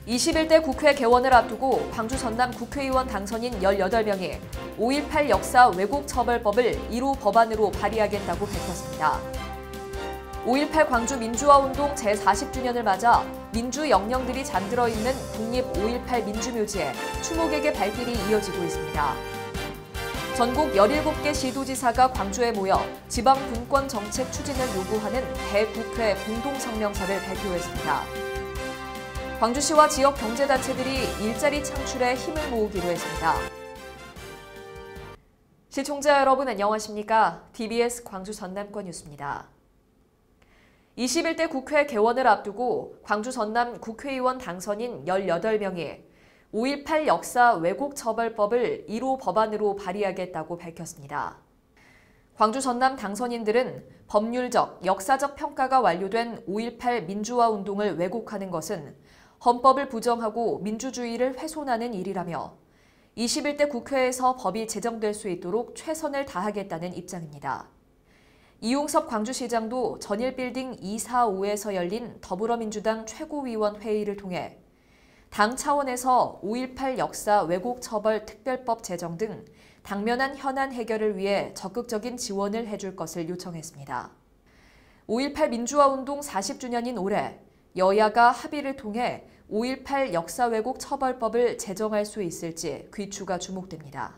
21대 국회 개원을 앞두고 광주 전남 국회의원 당선인 18명이 5.18 역사 왜곡처벌법을 1호 법안으로 발의하겠다고 밝혔습니다. 5.18 광주 민주화운동 제40주년을 맞아 민주 영령들이 잠들어 있는 국립 5.18 민주묘지에 추모객의 발길이 이어지고 있습니다. 전국 17개 시도지사가 광주에 모여 지방 분권 정책 추진을 요구하는 대국회 공동성명서를 발표했습니다. 광주시와 지역 경제단체들이 일자리 창출에 힘을 모으기로 했습니다. 시청자 여러분 안녕하십니까? TBS 광주 전남권 뉴스입니다. 21대 국회 개원을 앞두고 광주 전남 국회의원 당선인 18명이 5.18 역사 왜곡처벌법을 1호 법안으로 발의하겠다고 밝혔습니다. 광주 전남 당선인들은 법률적, 역사적 평가가 완료된 5.18 민주화운동을 왜곡하는 것은 헌법을 부정하고 민주주의를 훼손하는 일이라며 21대 국회에서 법이 제정될 수 있도록 최선을 다하겠다는 입장입니다. 이용섭 광주시장도 전일빌딩 245에서 열린 더불어민주당 최고위원 회의를 통해 당 차원에서 5.18 역사 왜곡처벌 특별법 제정 등 당면한 현안 해결을 위해 적극적인 지원을 해줄 것을 요청했습니다. 5.18 민주화운동 40주년인 올해 여야가 합의를 통해 5.18 역사 왜곡 처벌법을 제정할 수 있을지 귀추가 주목됩니다.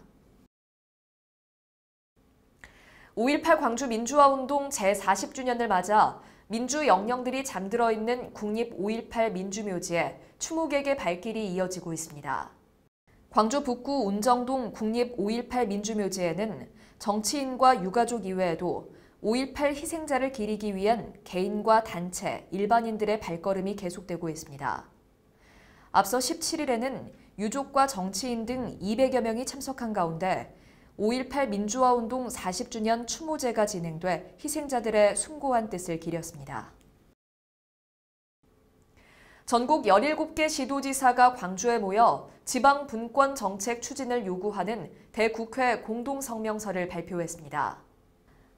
5.18 광주 민주화운동 제40주년을 맞아 민주 영령들이 잠들어 있는 국립 5.18 민주묘지에 추모객의 발길이 이어지고 있습니다. 광주 북구 운정동 국립 5.18 민주묘지에는 정치인과 유가족 이외에도 5.18 희생자를 기리기 위한 개인과 단체, 일반인들의 발걸음이 계속되고 있습니다. 앞서 17일에는 유족과 정치인 등 200여 명이 참석한 가운데 5.18 민주화운동 40주년 추모제가 진행돼 희생자들의 숭고한 뜻을 기렸습니다. 전국 17개 시도지사가 광주에 모여 지방 분권 정책 추진을 요구하는 대국회 공동성명서를 발표했습니다.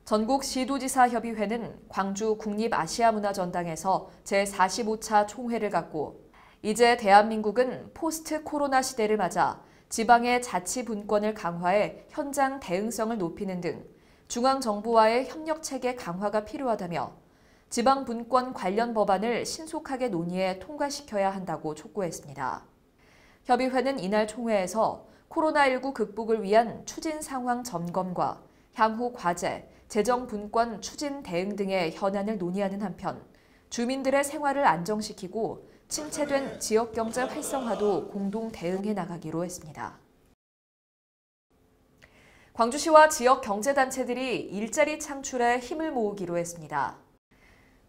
전국 시도지사협의회는 광주 국립아시아문화전당에서 제45차 총회를 갖고 이제 대한민국은 포스트 코로나 시대를 맞아 지방의 자치 분권을 강화해 현장 대응성을 높이는 등 중앙정부와의 협력체계 강화가 필요하다며 지방 분권 관련 법안을 신속하게 논의해 통과시켜야 한다고 촉구했습니다. 협의회는 이날 총회에서 코로나19 극복을 위한 추진 상황 점검과 향후 과제, 재정 분권 추진 대응 등의 현안을 논의하는 한편 주민들의 생활을 안정시키고 침체된 지역경제 활성화도 공동 대응해 나가기로 했습니다. 광주시와 지역 경제단체들이 일자리 창출에 힘을 모으기로 했습니다.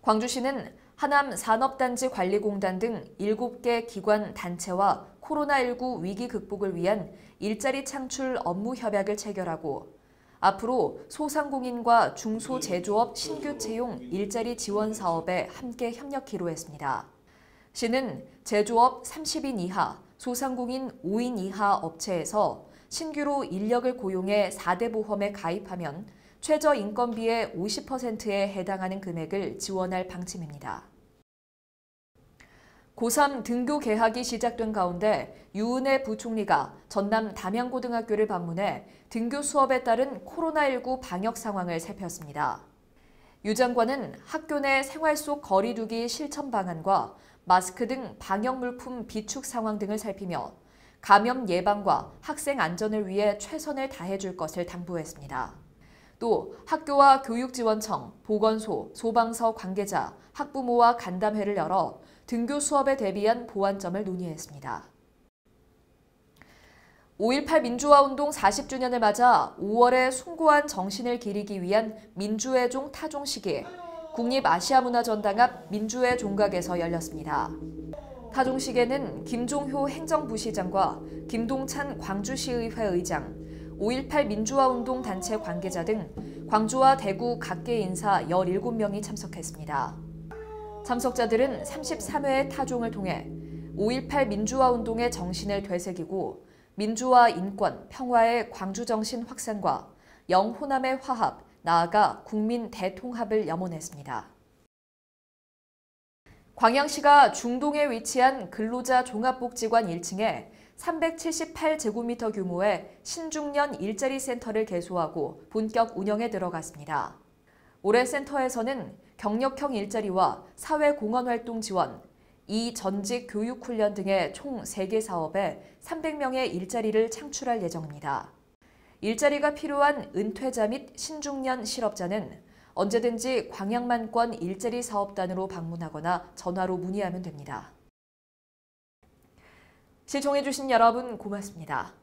광주시는 하남 산업단지관리공단 등 7개 기관 단체와 코로나19 위기 극복을 위한 일자리 창출 업무 협약을 체결하고 앞으로 소상공인과 중소제조업 신규 채용 일자리 지원 사업에 함께 협력키로 했습니다. 시는 제조업 30인 이하, 소상공인 5인 이하 업체에서 신규로 인력을 고용해 4대 보험에 가입하면 최저인건비의 50%에 해당하는 금액을 지원할 방침입니다. 고3 등교 개학이 시작된 가운데 유은혜 부총리가 전남 담양고등학교를 방문해 등교 수업에 따른 코로나19 방역 상황을 살폈습니다. 유 장관은 학교 내 생활 속 거리 두기 실천 방안과 마스크 등 방역 물품 비축 상황 등을 살피며 감염 예방과 학생 안전을 위해 최선을 다해줄 것을 당부했습니다. 또 학교와 교육지원청, 보건소, 소방서 관계자, 학부모와 간담회를 열어 등교 수업에 대비한 보완점을 논의했습니다. 5.18 민주화운동 40주년을 맞아 5월에 숭고한 정신을 기리기 위한 민주애종 타종식이 국립아시아문화전당 앞 민주애 종각에서 열렸습니다. 타종식에는 김종효 행정부시장과 김동찬 광주시의회 의장, 5.18 민주화운동 단체 관계자 등 광주와 대구 각계 인사 17명이 참석했습니다. 참석자들은 33회의 타종을 통해 5.18 민주화운동의 정신을 되새기고 민주화 인권, 평화의 광주정신 확산과 영호남의 화합, 나아가 국민 대통합을 염원했습니다. 광양시가 중동에 위치한 근로자 종합복지관 1층에 378제곱미터 규모의 신중년 일자리 센터를 개소하고 본격 운영에 들어갔습니다. 올해 센터에서는 경력형 일자리와 사회공헌활동 지원, 전직 교육 훈련 등의 총 3개 사업에 300명의 일자리를 창출할 예정입니다. 일자리가 필요한 은퇴자 및 신중년 실업자는 언제든지 광양만권 일자리 사업단으로 방문하거나 전화로 문의하면 됩니다. 시청해주신 여러분 고맙습니다.